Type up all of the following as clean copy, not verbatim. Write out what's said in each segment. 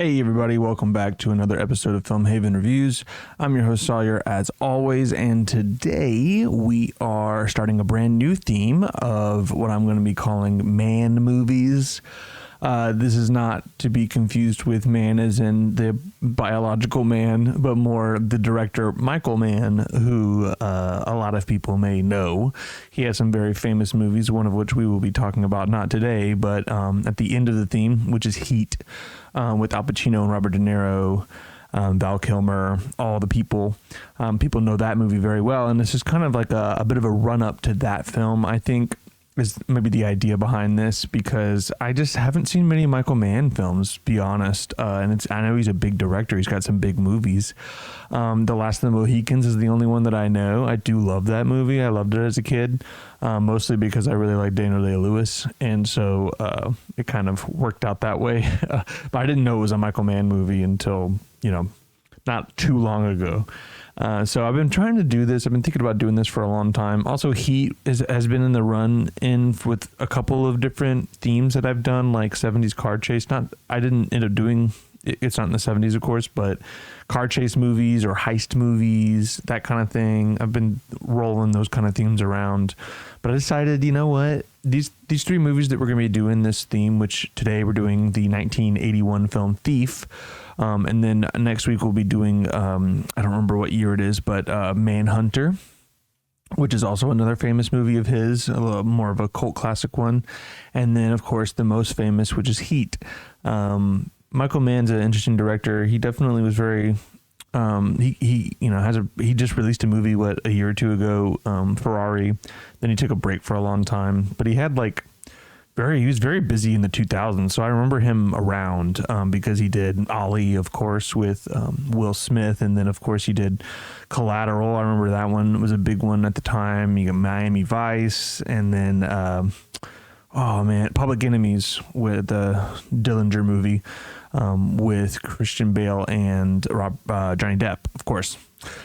Hey everybody, welcome back to another episode of Film Haven Reviews. I'm your host Sawyer as always, and today we are starting a brand new theme of what I'm going to be calling Mann Movies. This is not to be confused with man as in the biological man, but more the director Michael Mann, who a lot of people may know. He has some very famous movies, one of which we will be talking about not today, but at the end of the theme, which is Heat, with Al Pacino and Robert De Niro, Val Kilmer, all the people. People know that movie very well, and this is kind of like a bit of a run-up to that film, I think, is maybe the idea behind this, because I just haven't seen many Michael Mann films, be honest. And I know he's a big director. He's got some big movies. The Last of the Mohicans is the only one that I know. I do love that movie. I loved it as a kid, mostly because I really like Daniel Day-Lewis. And so it kind of worked out that way. But I didn't know it was a Michael Mann movie until, not too long ago. So I've been trying to do this. I've been thinking about doing this for a long time. Also, Heat has been in the run in with a couple of different themes that I've done, like 70s car chase. I didn't end up doing, it's not in the 70s, of course, but car chase movies or heist movies, that kind of thing. I've been rolling those kind of themes around. But I decided, you know what? These three movies that we're going to be doing this theme, which today we're doing the 1981 film Thief. And then next week we'll be doing, I don't remember what year it is, but Manhunter, which is also another famous movie of his, a little more of a cult classic one. And then, of course, the most famous, which is Heat. Michael Mann's an interesting director. He definitely was very... he just released a movie, a year or two ago, Ferrari. Then he took a break for a long time. But he had he was very busy in the 2000s. So I remember him around because he did Ali, of course, with Will Smith. And then, of course, he did Collateral. I remember that one was a big one at the time. You got Miami Vice. And then, Public Enemies with the Dillinger movie with Christian Bale and Johnny Depp, of course.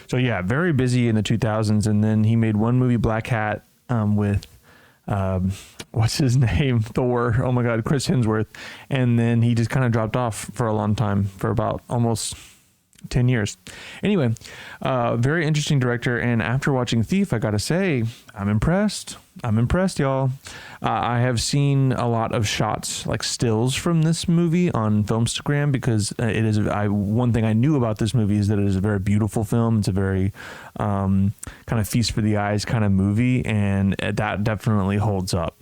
So, yeah, very busy in the 2000s. And then he made one movie, Black Hat, with... what's his name? Thor. Oh my God, Chris Hemsworth. And then he just kind of dropped off for a long time, for about almost 10 years. Anyway, very interesting director. And after watching Thief, I got to say, I'm impressed. I'm impressed, y'all. I have seen a lot of shots, like stills from this movie on Filmstagram, because it is, one thing I knew about this movie is that it is a very beautiful film. It's a very kind of feast for the eyes kind of movie, and that definitely holds up.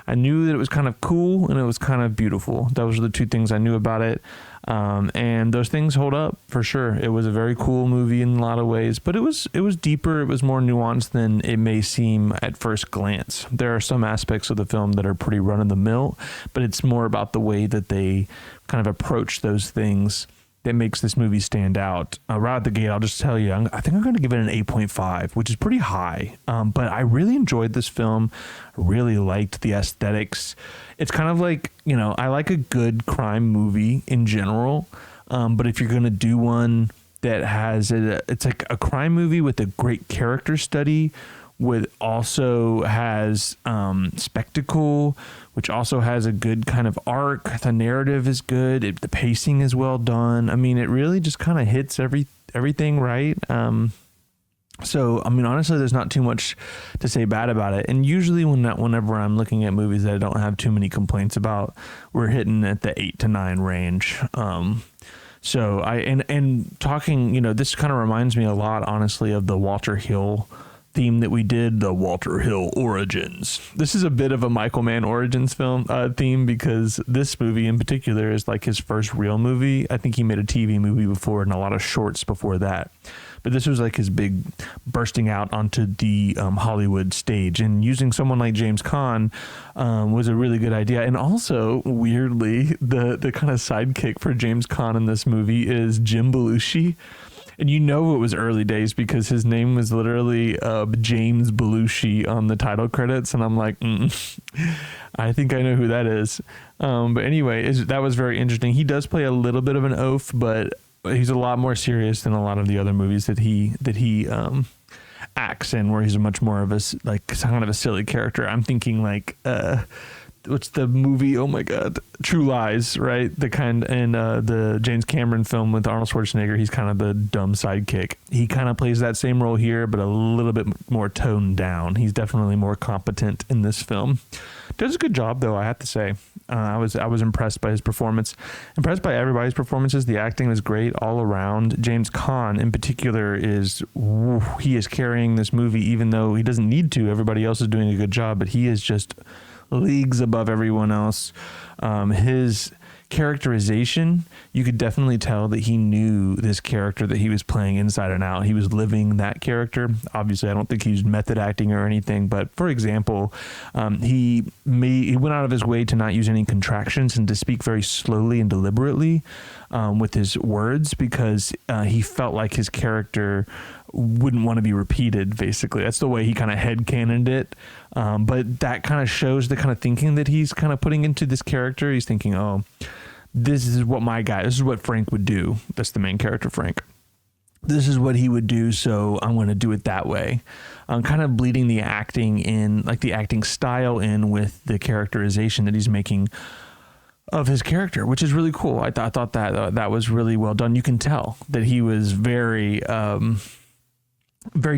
I knew that it was kind of cool and it was kind of beautiful. Those are the two things I knew about it. And those things hold up for sure. It was a very cool movie in a lot of ways, but it was deeper. It was more nuanced than it may seem at first glance. There are some aspects of the film that are pretty run of the mill, but it's more about the way that they kind of approach those things that makes this movie stand out. Right out the gate, I'll just tell you, I think I'm going to give it an 8.5, which is pretty high. But I really enjoyed this film. I really liked the aesthetics. It's kind of like, I like a good crime movie in general. But if you're going to do one that has, it's like a crime movie with a great character study, also has spectacle, which also has a good kind of arc. The narrative is good. The pacing is well done. I mean, it really just kind of hits everything right. So, I mean, honestly, there's not too much to say bad about it. And usually whenever I'm looking at movies that I don't have too many complaints about, we're hitting at the 8 to 9 range. So and talking, this kind of reminds me a lot, honestly, of the Walter Hill theme that we did, the Walter Hill Origins. This is a bit of a Michael Mann Origins film theme, because this movie in particular is like his first real movie. I think he made a TV movie before and a lot of shorts before that. But this was like his big bursting out onto the Hollywood stage, and using someone like James Caan was a really good idea. And also, weirdly, the kind of sidekick for James Caan in this movie is Jim Belushi. And it was early days because his name was literally James Belushi on the title credits. And I'm like, I think I know who that is. But anyway, that was very interesting. He does play a little bit of an oaf, but he's a lot more serious than a lot of the other movies that he acts in, where he's much more of a kind of a silly character. I'm thinking like what's the movie? Oh my God, True Lies, right? The kind in the James Cameron film with Arnold Schwarzenegger. He's kind of the dumb sidekick. He kind of plays that same role here, but a little bit more toned down. He's definitely more competent in this film. Does a good job though, I have to say. I was impressed by his performance. Impressed by everybody's performances. The acting was great all around. James Caan in particular he is carrying this movie, even though he doesn't need to. Everybody else is doing a good job, but he is just leagues above everyone else. His characterization, you could definitely tell that he knew this character that he was playing inside and out. He was living that character. Obviously, I don't think he's method acting or anything, but for example, he went out of his way to not use any contractions and to speak very slowly and deliberately with his words, because he felt like his character wouldn't want to be repeated. Basically, that's the way he kind of headcanoned it. But that kind of shows the kind of thinking that he's kind of putting into this character. He's thinking, oh, this is what Frank would do. That's the main character, Frank. This is what he would do, so I'm going to do it that way. Kind of bleeding the acting in, like the acting style in with the characterization that he's making of his character, which is really cool. I thought that was really well done. You can tell that he was very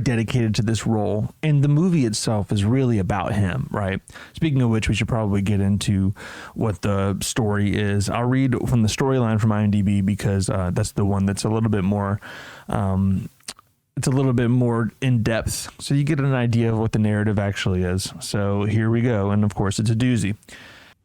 dedicated to this role, and the movie itself is really about him, right? Speaking of which, we should probably get into what the story is. I'll read from the storyline from IMDb because that's the one that's a little bit more it's a little bit more in depth, so you get an idea of what the narrative actually is. So here we go, and of course it's a doozy.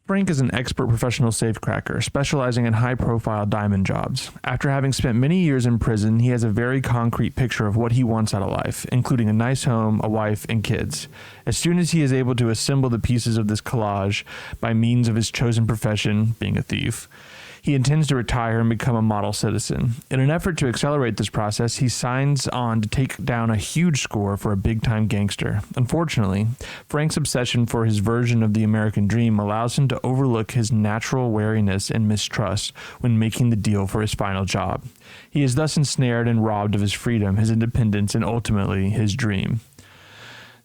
Frank is an expert professional safecracker, specializing in high-profile diamond jobs. After having spent many years in prison, he has a very concrete picture of what he wants out of life, including a nice home, a wife, and kids. As soon as he is able to assemble the pieces of this collage by means of his chosen profession, being a thief, he intends to retire and become a model citizen. In an effort to accelerate this process, he signs on to take down a huge score for a big-time gangster. Unfortunately, Frank's obsession for his version of the American dream allows him to overlook his natural wariness and mistrust when making the deal for his final job. He is thus ensnared and robbed of his freedom, his independence, and ultimately his dream.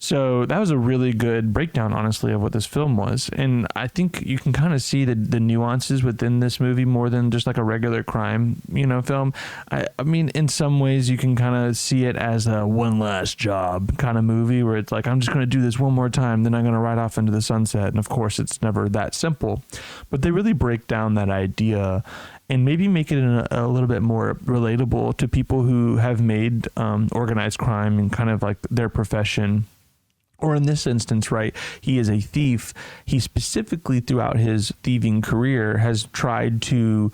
So that was a really good breakdown, honestly, of what this film was. And I think you can kind of see the nuances within this movie more than just like a regular crime, film. I mean, in some ways you can kind of see it as a one last job kind of movie where it's like, I'm just going to do this one more time, then I'm going to ride off into the sunset. And of course, it's never that simple. But they really break down that idea and maybe make it a little bit more relatable to people who have made organized crime and kind of like their profession. Or in this instance, right, he is a thief. He specifically throughout his thieving career has tried to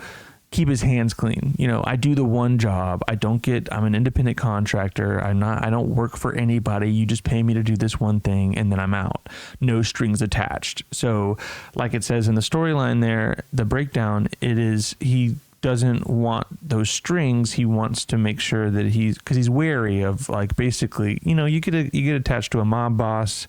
keep his hands clean. I do the one job. I'm an independent contractor. I don't work for anybody. You just pay me to do this one thing and then I'm out. No strings attached. So like it says in the storyline there, the breakdown, he doesn't want those strings. He wants to make sure that because he's wary of, like, basically, you get attached to a mob boss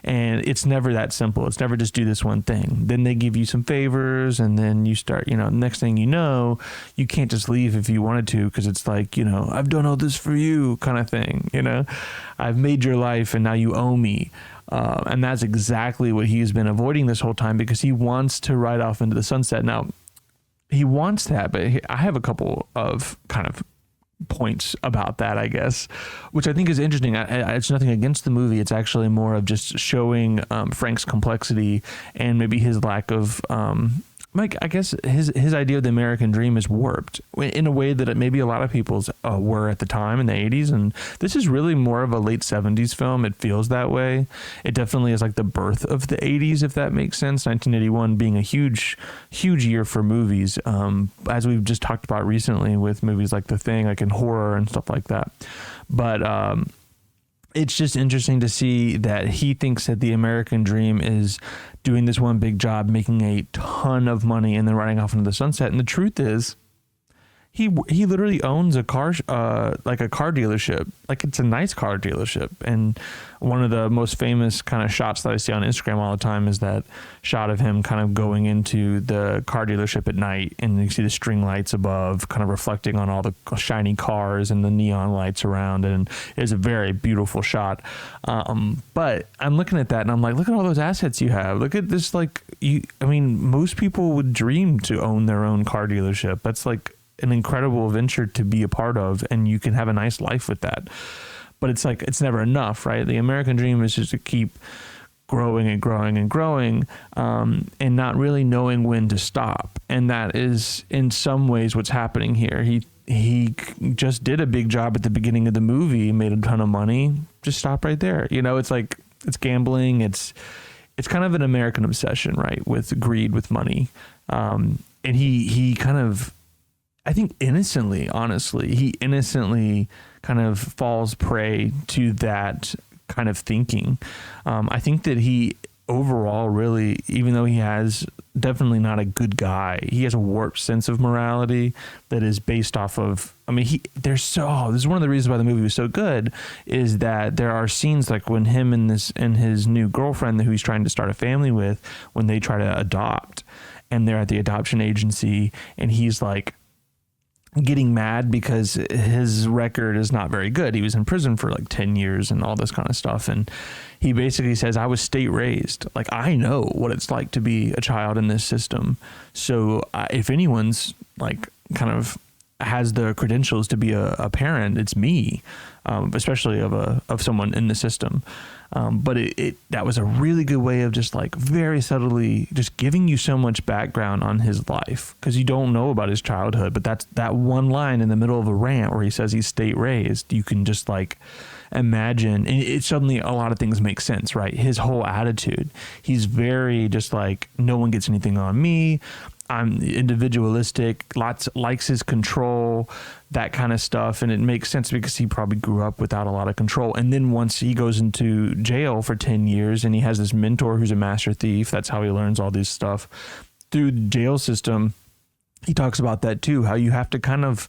and it's never that simple. It's never just do this one thing. Then they give you some favors and then you start, next thing you know, you can't just leave if you wanted to, because it's like, I've done all this for you kind of thing. I've made your life and now you owe me. And that's exactly what he's been avoiding this whole time, because he wants to ride off into the sunset. Now, he wants that, but I have a couple of kind of points about that, I guess, which I think is interesting. It's nothing against the movie. It's actually more of just showing Frank's complexity and maybe his lack of I guess his idea of the American dream is warped in a way that maybe a lot of people's were at the time in the 80s. And this is really more of a late 70s film. It feels that way. It definitely is like the birth of the 80s, if that makes sense. 1981 being a huge, huge year for movies, as we've just talked about recently with movies like The Thing, like in horror and stuff like that. But it's just interesting to see that he thinks that the American dream is doing this one big job, making a ton of money, and then riding off into the sunset. And the truth is, he literally owns a car, like a car dealership. Like it's a nice car dealership. And one of the most famous kind of shots that I see on Instagram all the time is that shot of him kind of going into the car dealership at night, and you see the string lights above kind of reflecting on all the shiny cars and the neon lights around. And it's a very beautiful shot. But I'm looking at that and I'm like, look at all those assets you have. Look at this. Like I mean, most people would dream to own their own car dealership. That's like an incredible venture to be a part of, and you can have a nice life with that. But it's like, it's never enough, right? The American dream is just to keep growing and growing and growing, and not really knowing when to stop. And that is in some ways what's happening here. He just did a big job at the beginning of the movie, made a ton of money, just stop right there. You know, it's like, it's gambling. It's kind of an American obsession, right? With greed, with money. And he kind of, I think honestly, he innocently kind of falls prey to that kind of thinking. I think that he overall really, even though he has definitely not a good guy, he has a warped sense of morality that is based off of, I mean, this is one of the reasons why the movie was so good, is that there are scenes like when him and his new girlfriend who he's trying to start a family with, when they try to adopt, and they're at the adoption agency, and he's like getting mad because his record is not very good. He was in prison for like 10 years and all this kind of stuff. And he basically says, I was state raised. Like, I know what it's like to be a child in this system. So if anyone's like kind of has the credentials to be a parent, it's me, especially of someone in the system. But that was a really good way of just like very subtly just giving you so much background on his life, because you don't know about his childhood. But that's that one line in the middle of a rant where he says he's state raised. You can just like imagine, and it suddenly a lot of things make sense, right? His whole attitude, he's very just like, no one gets anything on me. I'm individualistic, likes his control, that kind of stuff. And it makes sense because he probably grew up without a lot of control. And then once he goes into jail for 10 years and he has this mentor who's a master thief, that's how he learns all this stuff through the jail system. He talks about that too, how you have to kind of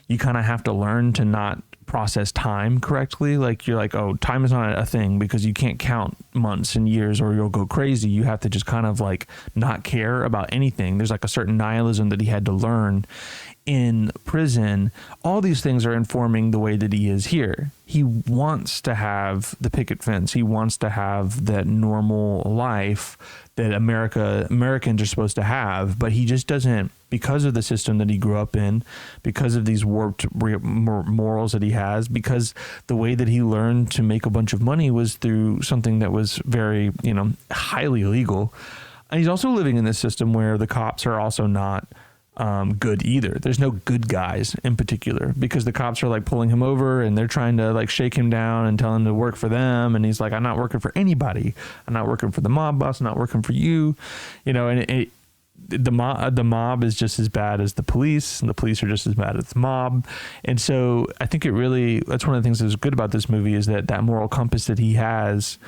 have to learn to not process time correctly. Like you're like, oh, time is not a thing, because you can't count months and years or you'll go crazy. You have to just kind of like not care about anything. There's like a certain nihilism that he had to learn in prison. All these things are informing the way that he is here. He wants to have the picket fence. He wants to have that normal life that Americans are supposed to have, but he just doesn't, because of the system that he grew up in, because of these warped morals that he has, because the way that he learned to make a bunch of money was through something that was very, highly illegal. And he's also living in this system where the cops are also not good either. There's no good guys in particular, because the cops are like pulling him over and they're trying to like shake him down and tell him to work for them. And he's like, I'm not working for anybody. I'm not working for the mob boss. I'm not working for you, and the mob is just as bad as the police, and the police are just as bad as the mob. And so I think that's one of the things that's good about this movie, is that moral compass that he has.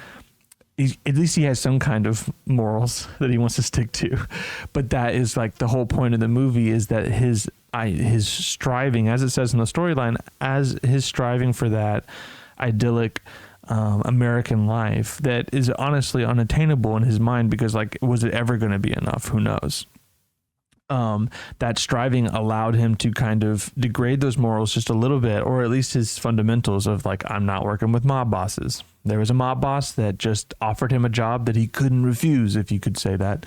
At least he has some kind of morals that he wants to stick to. But that is like the whole point of the movie, is that his striving, as it says in the storyline, as his striving for that idyllic American life that is honestly unattainable in his mind, because like, was it ever going to be enough? Who knows? That striving allowed him to kind of degrade those morals just a little bit, or at least his fundamentals of like, I'm not working with mob bosses. There was a mob boss that just offered him a job that he couldn't refuse, if you could say that.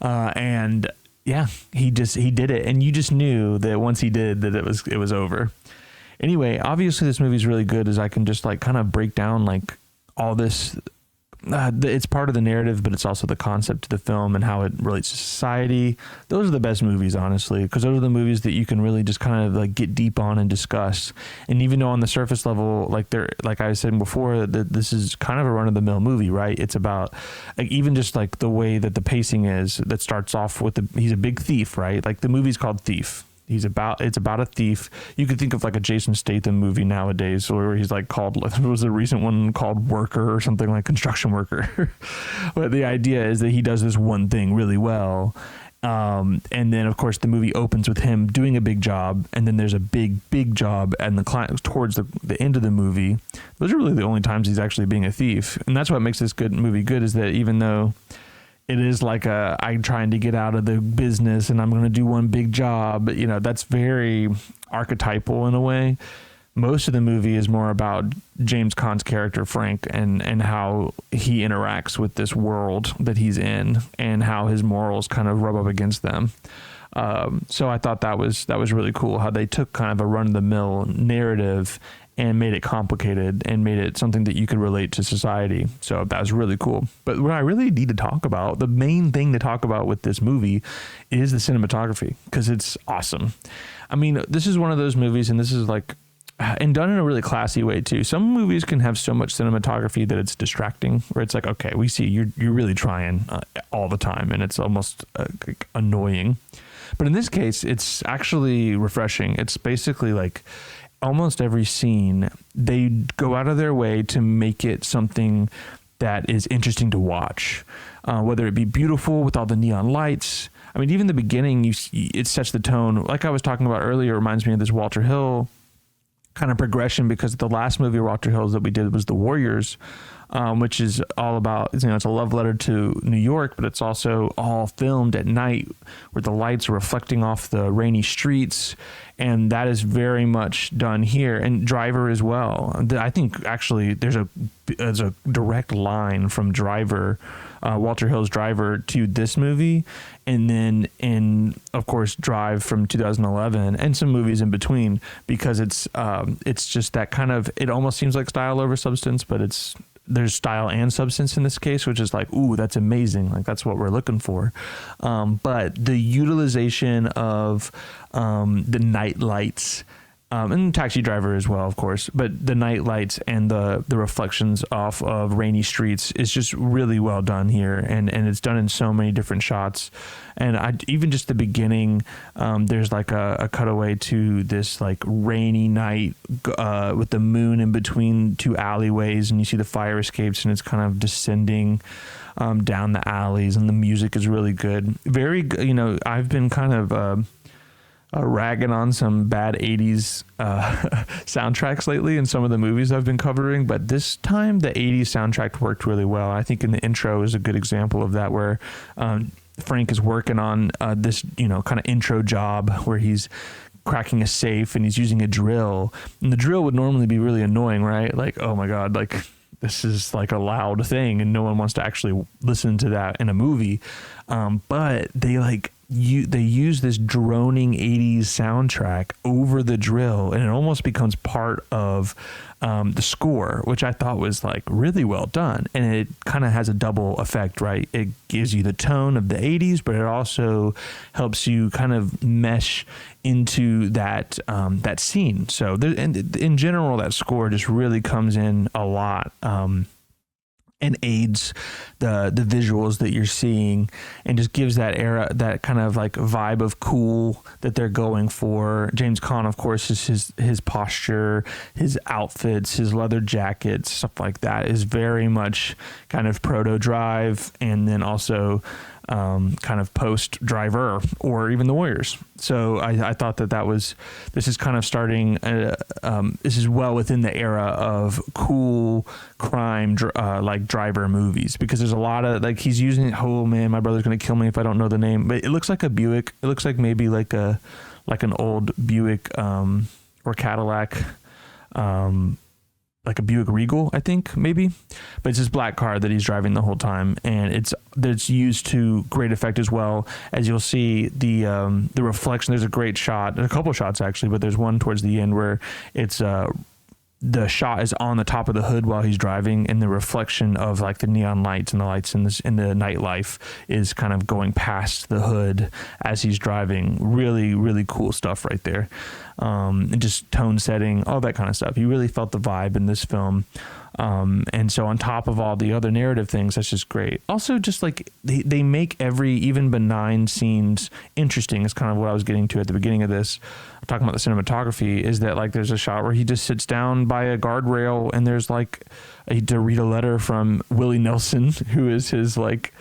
And yeah, he did it. And you just knew that once he did, that it was over. Anyway, obviously this movie is really good, as I can just like kind of break down like all this. It's part of the narrative, but it's also the concept of the film and how it relates to society. Those are the best movies, honestly, because those are the movies that you can really just kind of like get deep on and discuss. And even though on the surface level, like I said before, that this is kind of a run of the mill movie, right? It's about like, even just like the way that the pacing is, that starts off with he's a big thief, right? Like the movie's called Thief. It's about a thief. You could think of like a Jason Statham movie nowadays, where he's like there was a recent one called Worker or something, like construction worker. But the idea is that he does this one thing really well, And then of course the movie opens with him doing a big job, and then there's a big job and towards the end of the movie. Those are really the only times he's actually being a thief, and that's what makes this movie good, is that even though it is like I'm trying to get out of the business and I'm going to do one big job, you know, that's very archetypal in a way. Most of the movie is more about James Caan's character, Frank, and how he interacts with this world that he's in and how his morals kind of rub up against them. So I thought that was really cool, how they took kind of a run-of-the-mill narrative and made it complicated and made it something that you could relate to society. So that was really cool. But what I really need to talk about, the main thing to talk about with this movie, is the cinematography, because it's awesome. I mean, this is one of those movies, and this is like, and done in a really classy way too. Some movies can have so much cinematography that it's distracting, where it's like, okay, we see you're really trying all the time, and it's almost like annoying. But in this case, it's actually refreshing. It's basically like almost every scene, they go out of their way to make it something that is interesting to watch, whether it be beautiful with all the neon lights. I mean, even the beginning, it sets the tone. Like I was talking about earlier, it reminds me of this Walter Hill kind of progression, because the last movie Walter Hill's that we did was The Warriors, which is all about, you know, it's a love letter to New York, but it's also all filmed at night where the lights are reflecting off the rainy streets. And that is very much done here, and Driver as well. I think actually there's a direct line from Driver, Walter Hill's Driver, to this movie, and then in, of course, Drive from 2011, and some movies in between, because it's just that kind of, it almost seems like style over substance, but there's style and substance in this case, which is like, ooh, that's amazing. Like, that's what we're looking for. But the utilization of the night lights, and Taxi Driver as well, of course, but the night lights and the reflections off of rainy streets is just really well done here. And it's done in so many different shots. And even just the beginning, there's like a cutaway to this like rainy night with the moon in between two alleyways, and you see the fire escapes, and it's kind of descending down the alleys, and the music is really good. Very good. You know, I've been kind of ragging on some bad 80s soundtracks lately in some of the movies I've been covering, but this time the 80s soundtrack worked really well. I think in the intro is a good example of that, where Frank is working on this, you know, kind of intro job where he's cracking a safe and he's using a drill, and the drill would normally be really annoying, right? Like, oh my God, like this is like a loud thing and no one wants to actually listen to that in a movie. But they use this droning 80s soundtrack over the drill, and it almost becomes part of the score, which I thought was like really well done. And it kind of has a double effect, right? It gives you the tone of the 80s, but it also helps you kind of mesh into that that scene. So in general, that score just really comes in a lot. And aids the visuals that you're seeing, and just gives that era, that kind of like vibe of cool that they're going for. James Caan, of course, is his posture, his outfits, his leather jackets, stuff like that is very much kind of proto Drive, and then also kind of post Driver, or even The Warriors. So I thought this is kind of starting, this is well within the era of cool crime, like Driver movies, because there's a lot of, like, he's using, oh man, my brother's going to kill me if I don't know the name, but it looks like a Buick. It looks like maybe like an old Buick, or Cadillac, like a Buick Regal, I think, maybe. But it's this black car that he's driving the whole time, and it's used to great effect, as well as you'll see the reflection. There's a great shot, a couple shots actually, but there's one towards the end where it's the shot is on the top of the hood while he's driving, and the reflection of like the neon lights and the lights in the nightlife is kind of going past the hood as he's driving. Really, really cool stuff right there. And just tone setting, all that kind of stuff. You really felt the vibe in this film. And so on top of all the other narrative things, that's just great. Also, just like they make every even benign scenes interesting, is kind of what I was getting to at the beginning of this. Talking about the cinematography, is that like there's a shot where he just sits down by a guardrail, and there's like to read a letter from Willie Nelson, who is his like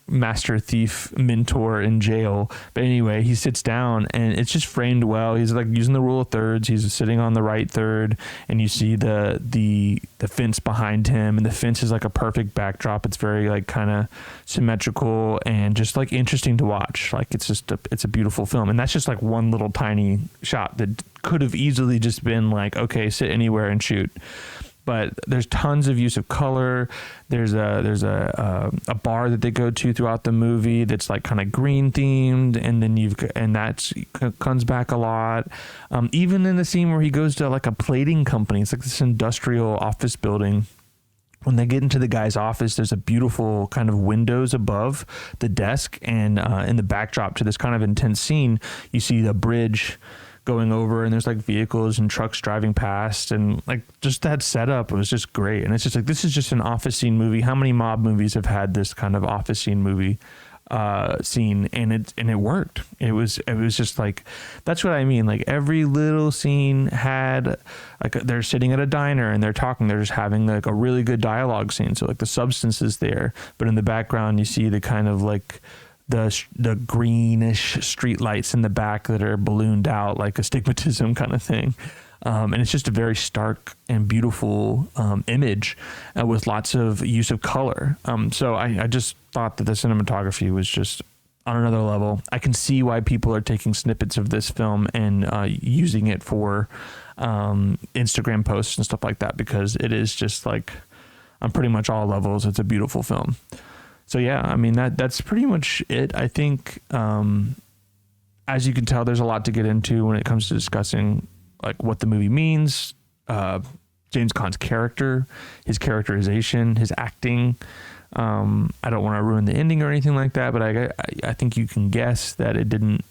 master thief mentor in jail. But anyway, he sits down and it's just framed well. He's like using the rule of thirds. He's sitting on the right third, and you see the fence behind him, and the fence is like a perfect backdrop. It's very like kind of symmetrical and just like interesting to watch. Like it's a beautiful film, and that's just like one little tiny shot that could have easily just been like, okay, sit anywhere and shoot. But there's tons of use of color. There's a bar that they go to throughout the movie that's like kind of green themed, and then that comes back a lot. Even in the scene where he goes to like a plating company, it's like this industrial office building. When they get into the guy's office, there's a beautiful kind of windows above the desk, and in the backdrop to this kind of intense scene, you see the bridge going over, and there's like vehicles and trucks driving past, and like just that setup was just great. And it's just like, this is just an office scene movie. How many mob movies have had this kind of office scene movie scene? And it worked. It was just like, that's what I mean. Like every little scene had like, they're sitting at a diner and they're talking, they're just having like a really good dialogue scene. So like the substance is there, but in the background you see the kind of like the greenish street lights in the back that are ballooned out like astigmatism kind of thing. And it's just a very stark and beautiful image with lots of use of color. So I just thought that the cinematography was just on another level. I can see why people are taking snippets of this film and using it for Instagram posts and stuff like that, because it is just like on pretty much all levels, it's a beautiful film. So yeah, I mean, that's pretty much it. I think, as you can tell, there's a lot to get into when it comes to discussing like what the movie means, James Caan's character, his characterization, his acting. I don't want to ruin the ending or anything like that, but I think you can guess that it didn't.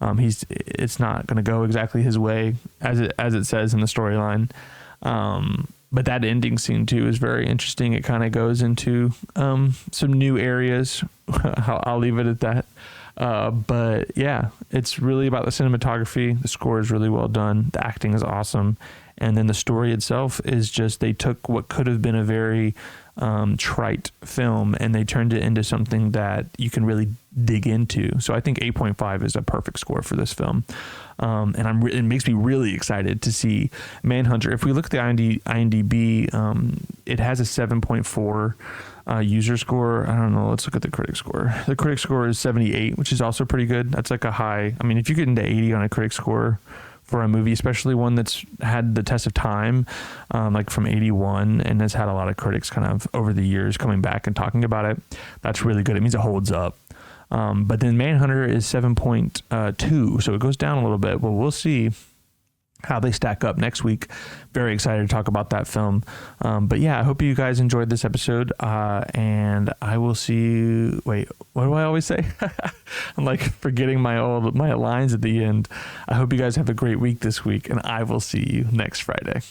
It's not going to go exactly his way as it says in the storyline. But that ending scene too is very interesting. It kind of goes into some new areas. I'll leave it at that. But yeah, it's really about the cinematography. The score is really well done. The acting is awesome. And then the story itself is just, they took what could have been a very trite film and they turned it into something that you can really dig into. So I think 8.5 is a perfect score for this film. And it makes me really excited to see Manhunter. If we look at the IMDb, it has a 7.4 user score. I don't know. Let's look at the critic score. The critic score is 78, which is also pretty good. That's like a high. I mean, if you get into 80 on a critic score for a movie, especially one that's had the test of time, like from 81, and has had a lot of critics kind of over the years coming back and talking about it, that's really good. It means it holds up. But then Manhunter is 7.2, so it goes down a little bit. Well, we'll see how they stack up next week. Very excited to talk about that film. But yeah, I hope you guys enjoyed this episode. And I will see you. Wait, what do I always say? I'm like forgetting my lines at the end. I hope you guys have a great week this week, and I will see you next Friday.